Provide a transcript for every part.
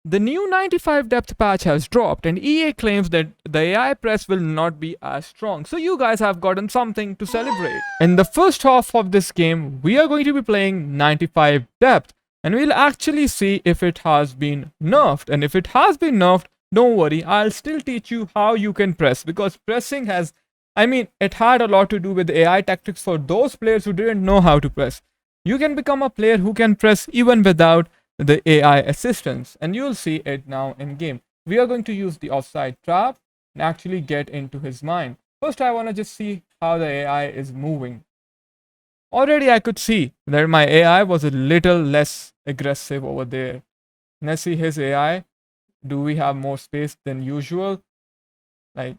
The new 95 depth patch has dropped, and EA claims that the AI press will not be as strong, so you guys have gotten something to celebrate. In the first half of this game, we are going to be playing 95 depth, and we'll actually see if it has been nerfed. And if it has been nerfed, don't worry, I'll still teach you how you can press, because pressing has, it had a lot to do with AI tactics for those players who didn't know how to press. You can become a player who can press even without the AI assistance, and you'll see it now in game. We are going to use the offside trap and actually get into his mind. First, I want to just see how the AI is moving. Already I could see that my AI was a little less aggressive over there. Let's see his AI. Do we have more space than usual? Like,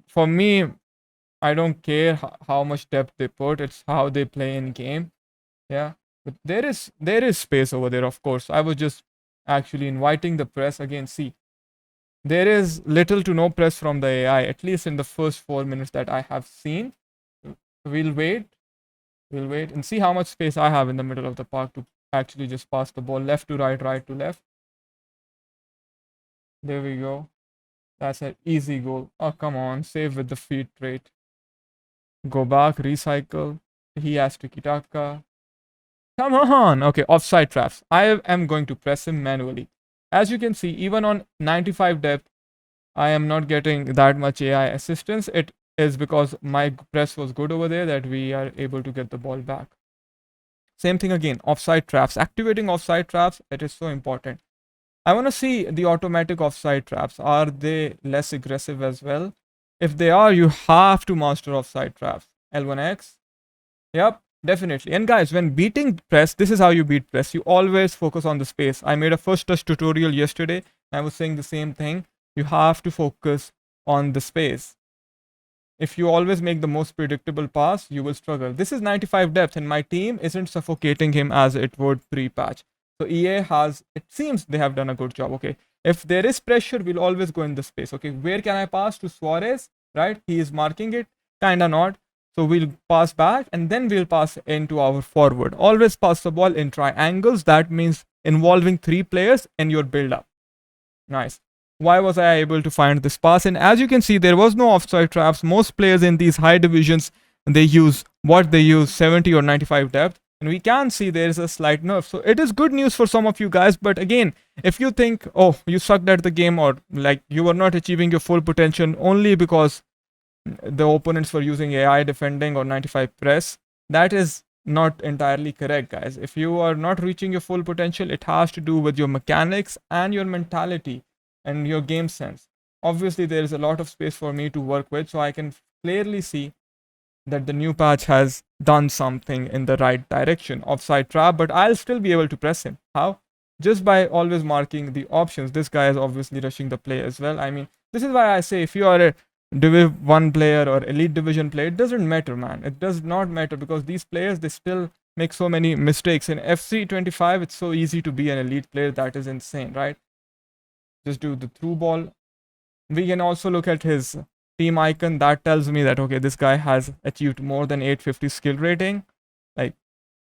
for me, I don't care how much depth they put, it's how they play in game. Yeah. But there is space over there, of course. I was just actually inviting the press again. See, there is little to no press from the AI, at least in the first 4 minutes that I have seen. We'll wait. We'll wait and see how much space I have in the middle of the park to actually just pass the ball left to right, right to left. There we go. That's an easy goal. Oh, come on. Save with the feet rate. Go back, recycle. He has tiki taka. Come on. Okay, offside traps. I am going to press him manually. As you can see, even on 95 depth, I am not getting that much AI assistance. It is because my press was good over there that we are able to get the ball back. Same thing again, offside traps. Activating offside traps, it is so important. I want to see the automatic offside traps. Are they less aggressive as well? If they are, you have to master offside traps. L1X. Yep, definitely. And guys, when beating press, this is how you beat press. You always focus on the space. I made a first touch tutorial yesterday. I was saying the same thing. You have to focus on the space. If you always make the most predictable pass, you will struggle. This is 95 depth, and my team isn't suffocating him as it would pre-patch. So EA has, it seems they have done a good job. Okay, if there is pressure, we'll always go in the space. Okay, where can I pass to Suarez? Right, he is marking it, kinda not. So we'll pass back and then we'll pass into our forward. Always pass the ball in triangles. That means involving 3 players in your build up. Nice. Why was I able to find this pass? And as you can see, there was no offside traps. Most players in these high divisions, they use 70 or 95 depth. And we can see there is a slight nerf. So it is good news for some of you guys. But again, if you think, oh, you sucked at the game, or like you were not achieving your full potential only because the opponents were using AI defending or 95 press, that is not entirely correct, guys. If you are not reaching your full potential, it has to do with your mechanics and your mentality and your game sense. Obviously, there is a lot of space for me to work with, so I can clearly see that the new patch has done something in the right direction. Offside trap, but I'll still be able to press him. How? Just by always marking the options. This guy is obviously rushing the play as well. This is why I say if you are a Div 1 player or Elite Division player, it doesn't matter, man. It does not matter, because these players, they still make so many mistakes. In FC25, it's so easy to be an elite player. That is insane, right? Just do the through ball. We can also look at his team icon. That tells me that, okay, this guy has achieved more than 850 skill rating. Like,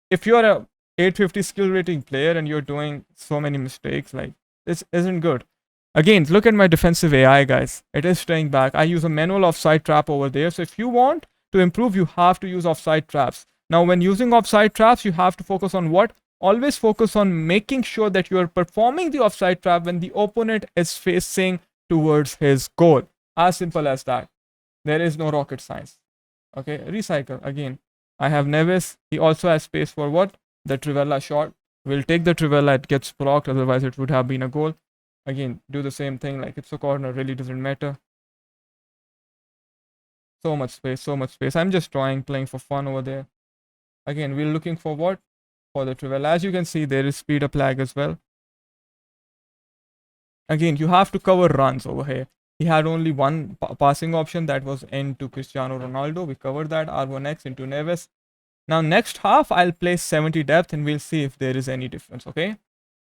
if you're a 850 skill rating player and you're doing so many mistakes, like, this isn't good. Again, look at my defensive AI, guys. It is staying back. I use a manual offside trap over there. So if you want to improve, you have to use offside traps. Now, when using offside traps, you have to focus on what? Always focus on making sure that you are performing the offside trap when the opponent is facing towards his goal. As simple as that. There is no rocket science. Okay, recycle. Again, I have Neves. He also has space for what? The Trivella shot. We'll take the Trivella. It gets blocked. Otherwise, it would have been a goal. Again, do the same thing. Like, it's a corner. Really doesn't matter. So much space. So much space. I'm just playing for fun over there. Again, we're looking for what? For the Trivella. As you can see, there is speed up lag as well. Again, you have to cover runs over here. He had only one passing option, that was into Cristiano Ronaldo. We covered that. R1X into Neves. Now, next half, I'll play 70 depth and we'll see if there is any difference, okay?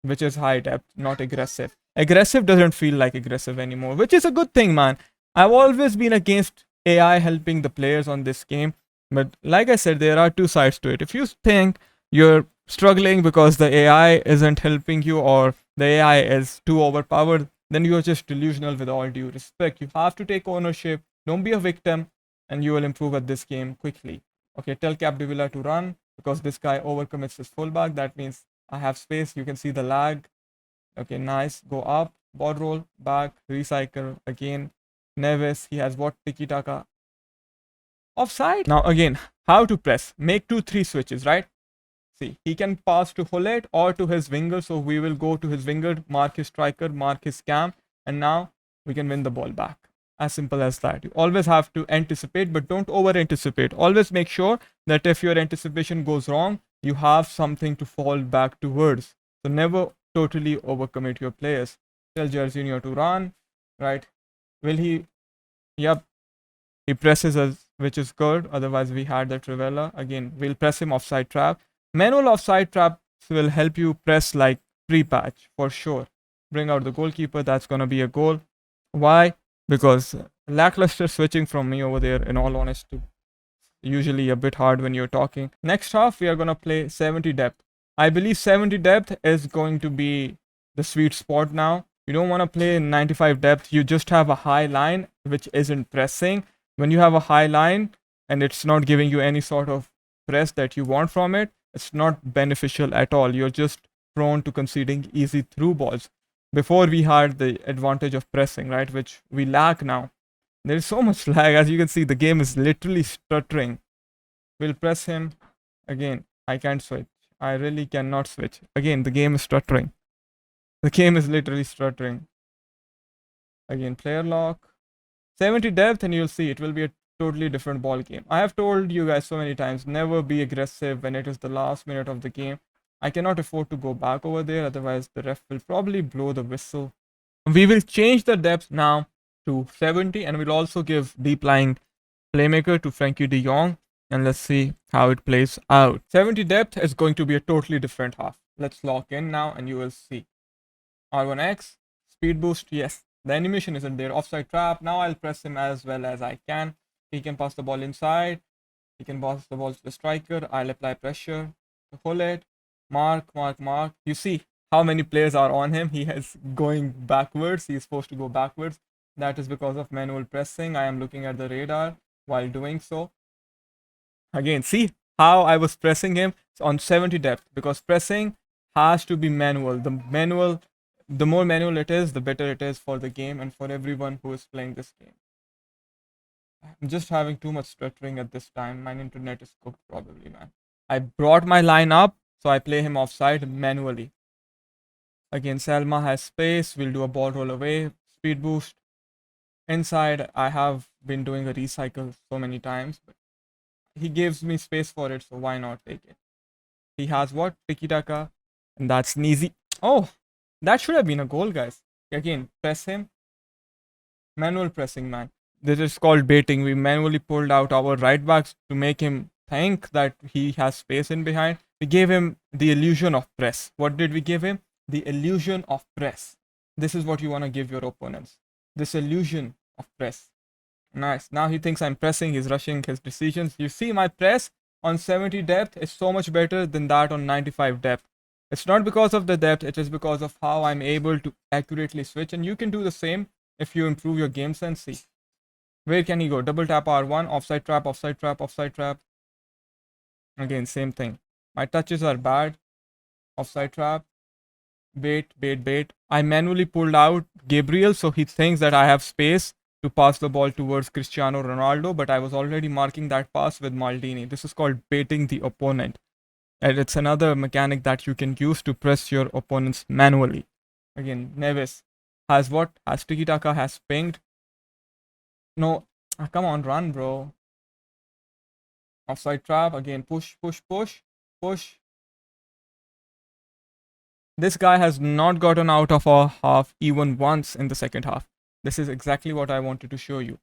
Which is high depth, not aggressive. Aggressive doesn't feel like aggressive anymore, which is a good thing, man. I've always been against AI helping the players on this game. But like I said, there are two sides to it. If you think you're struggling because the AI isn't helping you, or the AI is too overpowered, then you're just delusional with all due respect. You have to take ownership. Don't be a victim, and you will improve at this game quickly. Okay, tell Capdevila to run because this guy overcommits his fullback. That means I have space. You can see the lag. Okay, nice. Go up, ball roll, back, recycle again. Neves, he has what? Tiki taka. Offside. Now again, how to press? Make 2-3 switches, right? See, he can pass to Hullet or to his winger. So we will go to his winger, mark his striker, mark his cam, and now we can win the ball back. As simple as that. You always have to anticipate, but don't over anticipate. Always make sure that if your anticipation goes wrong, you have something to fall back towards. So never totally overcommit your players. Tell Jorginho to run, right? Will he? Yep. He presses us, which is good. Otherwise, we had the Trivela. Again, we'll press him offside trap. Manual offside traps will help you press like pre-patch for sure. Bring out the goalkeeper. That's going to be a goal. Why? Because lackluster switching from me over there, in all honesty, usually a bit hard when you're talking. Next half, we are going to play 70 depth. I believe 70 depth is going to be the sweet spot now. You don't want to play 95 depth. You just have a high line, which isn't pressing. When you have a high line and it's not giving you any sort of press that you want from it, it's not beneficial at all. You're just prone to conceding easy through balls. Before we had the advantage of pressing, right, which we lack now. There is so much lag. As you can see, the game is literally stuttering. We'll press him. Again, I can't switch. I really cannot switch. Again, the game is stuttering. The game is literally stuttering. Again, player lock. 70 depth and you'll see it will be a totally different ball game. I have told you guys so many times, never be aggressive when it is the last minute of the game. I cannot afford to go back over there, otherwise the ref will probably blow the whistle. We will change the depth now to 70 and we'll also give deep lying playmaker to Frankie de Jong, and let's see how it plays out. 70 depth is going to be a totally different half. Let's lock in now and you will see. R1X, speed boost, yes. The animation isn't there. Offside trap. Now I'll press him as well as I can. He can pass the ball inside. He can pass the ball to the striker. I'll apply pressure. Hold it. Mark. You see how many players are on him. He is going backwards. He is supposed to go backwards. That is because of manual pressing. I am looking at the radar while doing so. Again, see how I was pressing him on 70 depth because pressing has to be manual. The more manual it is, the better it is for the game and for everyone who is playing this game. I'm just having too much stuttering at this time. My internet is cooked probably, man. I brought my line up, so I play him offside manually. Again, Selma has space. We'll do a ball roll away. Speed boost. Inside, I have been doing a recycle so many times, but he gives me space for it, so why not take it? He has what? Tiki taka. And that's an easy. Oh, that should have been a goal, guys. Again, press him. Manual pressing, man. This is called baiting. We manually pulled out our right backs to make him think that he has space in behind. We gave him the illusion of press. What did we give him? The illusion of press. This is what you want to give your opponents. This illusion of press. Nice. Now he thinks I'm pressing. He's rushing his decisions. You see my press on 70 depth is so much better than that on 95 depth. It's not because of the depth. It is because of how I'm able to accurately switch. And you can do the same if you improve your game sense. See. Where can he go? Double tap R1. Offside trap, offside trap, offside trap. Again, same thing. My touches are bad. Offside trap. Bait. I manually pulled out Gabriel, so he thinks that I have space to pass the ball towards Cristiano Ronaldo, but I was already marking that pass with Maldini. This is called baiting the opponent. And it's another mechanic that you can use to press your opponents manually. Again, Neves has what? Has Tiki Taka, has pinged. No, come on, run, bro. Offside trap. Again, push. This guy has not gotten out of a half even once in the second half. This is exactly what I wanted to show you.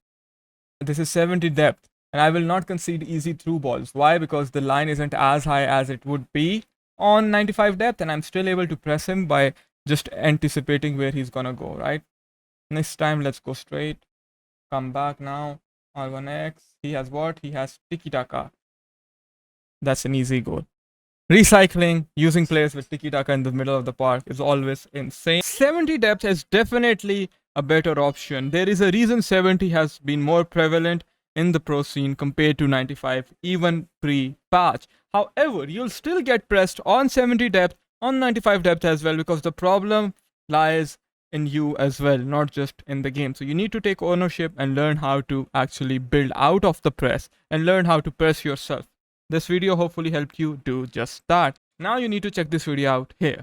This is 70 depth, and I will not concede easy through balls. Why? Because the line isn't as high as it would be on 95 depth, and I'm still able to press him by just anticipating where he's gonna go, right? Next time, let's go straight. Come back now. R1X. He has what? He has Tiki Taka. That's an easy goal. Recycling, using players with tiki taka in the middle of the park is always insane. 70 depth is definitely a better option. There is a reason 70 has been more prevalent in the pro scene compared to 95, even pre-patch. However, you'll still get pressed on 70 depth, on 95 depth as well, because the problem lies in you as well, not just in the game. So you need to take ownership and learn how to actually build out of the press and learn how to press yourself. This video hopefully helped you do just that. Now you need to check this video out here.